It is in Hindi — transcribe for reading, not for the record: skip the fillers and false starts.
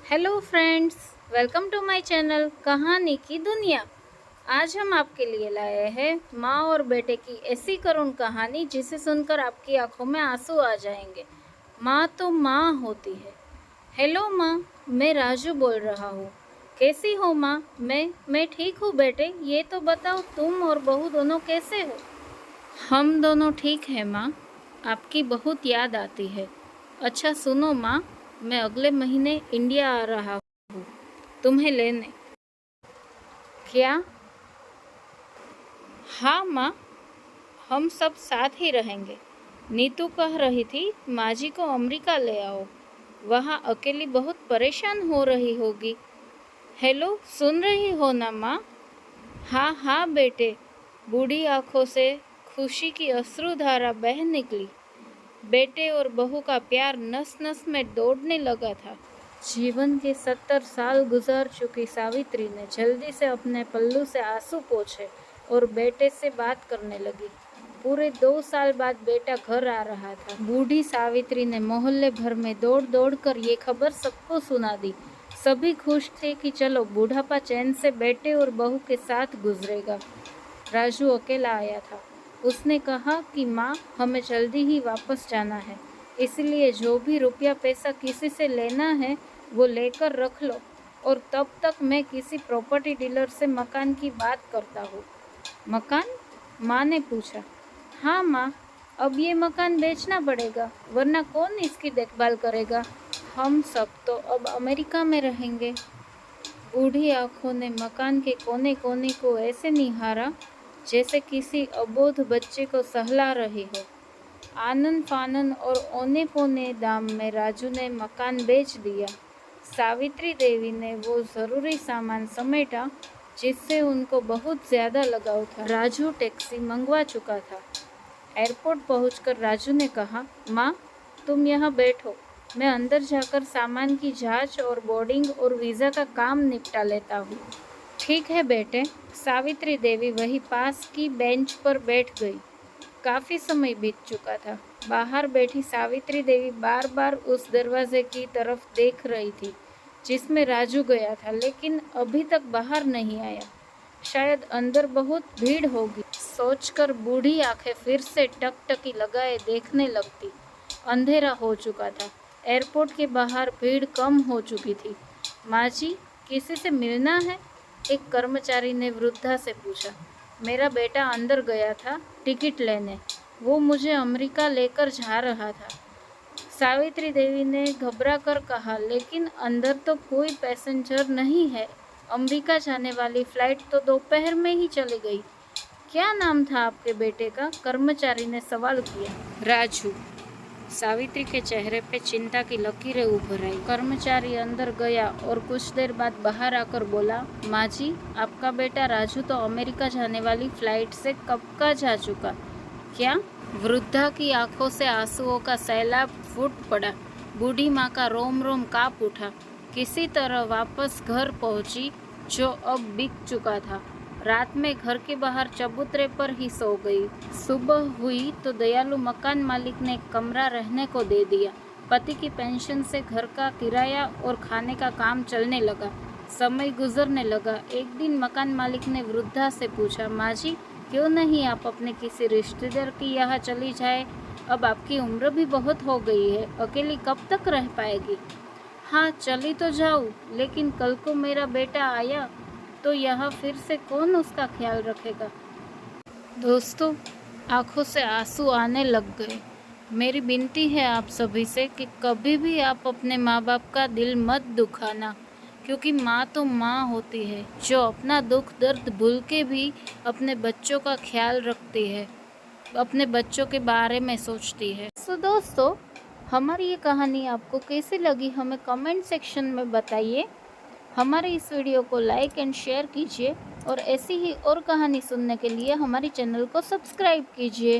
Hello friends, welcome to my channel कहानी की दुनिया। आज हम आपके लिए लाए हैं माँ और बेटे की ऐसी करुण कहानी जिसे सुनकर आपकी आंखों में आंसू आ जाएंगे। माँ तो माँ होती है। हेलो माँ, मैं राजू बोल रहा हूँ। कैसी हो माँ? मैं ठीक हूँ बेटे। ये तो बताओ तुम और बहू दोनों कैसे हो? हम दोनों ठीक हैं माँ। आपकी बहुत याद आती है। अच्छा सुनो माँ, मैं अगले महीने इंडिया आ रहा हूँ तुम्हें लेने। क्या? हाँ माँ, हम सब साथ ही रहेंगे। नीतू कह रही थी माँ जी को अमेरिका ले आओ, वहाँ अकेली बहुत परेशान हो रही होगी। हेलो, सुन रही हो ना माँ? हाँ हाँ बेटे। बूढ़ी आंखों से खुशी की अश्रुधारा बह निकली। बेटे और बहू का प्यार नस नस में दौड़ने लगा था। जीवन के 70 साल गुजार चुकी सावित्री ने जल्दी से अपने पल्लू से आंसू पोंछे और बेटे से बात करने लगी। पूरे 2 साल बाद बेटा घर आ रहा था। बूढ़ी सावित्री ने मोहल्ले भर में दौड़ दौड़ कर ये खबर सबको सुना दी। सभी खुश थे कि चलो बुढ़ापा चैन से बेटे और बहू के साथ गुजरेगा। राजू अकेला आया था। उसने कहा कि माँ, हमें जल्दी ही वापस जाना है, इसलिए जो भी रुपया पैसा किसी से लेना है वो लेकर रख लो, और तब तक मैं किसी प्रॉपर्टी डीलर से मकान की बात करता हूँ। मकान? माँ ने पूछा। हाँ माँ, अब ये मकान बेचना पड़ेगा, वरना कौन इसकी देखभाल करेगा? हम सब तो अब अमेरिका में रहेंगे। बूढ़ी आंखों ने मकान के कोने कोने को ऐसे निहारा जैसे किसी अबोध बच्चे को सहला रही हो। आनन फानन और औने पौने दाम में राजू ने मकान बेच दिया। सावित्री देवी ने वो ज़रूरी सामान समेटा जिससे उनको बहुत ज़्यादा लगाव था। राजू टैक्सी मंगवा चुका था। एयरपोर्ट पहुंचकर राजू ने कहा, माँ, तुम यहाँ बैठो, मैं अंदर जाकर सामान की जांच और बोर्डिंग और वीज़ा का काम निपटा लेता हूँ। ठीक है बेटे। सावित्री देवी वही पास की बेंच पर बैठ गई। काफ़ी समय बीत चुका था। बाहर बैठी सावित्री देवी बार बार उस दरवाजे की तरफ देख रही थी जिसमें राजू गया था, लेकिन अभी तक बाहर नहीं आया। शायद अंदर बहुत भीड़ होगी सोचकर बूढ़ी आंखें फिर से टकटकी लगाए देखने लगती। अंधेरा हो चुका था। एयरपोर्ट के बाहर भीड़ कम हो चुकी थी। माँ जी, किसी से मिलना है? एक कर्मचारी ने वृद्धा से पूछा। मेरा बेटा अंदर गया था टिकट लेने, वो मुझे अमेरिका लेकर जा रहा था। सावित्री देवी ने घबरा कर कहा, लेकिन अंदर तो कोई पैसेंजर नहीं है। अमेरिका जाने वाली फ्लाइट तो दोपहर में ही चली गई। क्या नाम था आपके बेटे का? कर्मचारी ने सवाल किया। राजू। सावित्री के चेहरे पे चिंता की लकीरें उभर आई। कर्मचारी अंदर गया और कुछ देर बाद बाहर आकर बोला, माँ जी, आपका बेटा राजू तो अमेरिका जाने वाली फ्लाइट से कब का जा चुका। क्या? वृद्धा की आंखों से आंसुओं का सैलाब फूट पड़ा। बूढ़ी माँ का रोम रोम कांप उठा। किसी तरह वापस घर पहुंची जो अब बिक चुका था। रात में घर के बाहर चबूतरे पर ही सो गई। सुबह हुई तो दयालु मकान मालिक ने कमरा रहने को दे दिया। पति की पेंशन से घर का किराया और खाने का काम चलने लगा। समय गुजरने लगा। एक दिन मकान मालिक ने वृद्धा से पूछा, माँ जी, क्यों नहीं आप अपने किसी रिश्तेदार की यहाँ चली जाए? अब आपकी उम्र भी बहुत हो गई है, अकेली कब तक रह पाएगी? हाँ, चली तो जाऊँ, लेकिन कल को मेरा बेटा आया तो यहाँ फिर से कौन उसका ख्याल रखेगा? दोस्तों, आंखों से आंसू आने लग गए। मेरी विनती है आप सभी से कि कभी भी आप अपने माँ बाप का दिल मत दुखाना, क्योंकि माँ तो माँ होती है जो अपना दुख दर्द भूल के भी अपने बच्चों का ख्याल रखती है, अपने बच्चों के बारे में सोचती है। तो दोस्तों, हमारी ये कहानी आपको कैसी लगी हमें कमेंट सेक्शन में बताइए। हमारे इस वीडियो को लाइक एंड शेयर कीजिए और ऐसी ही और कहानी सुनने के लिए हमारे चैनल को सब्सक्राइब कीजिए।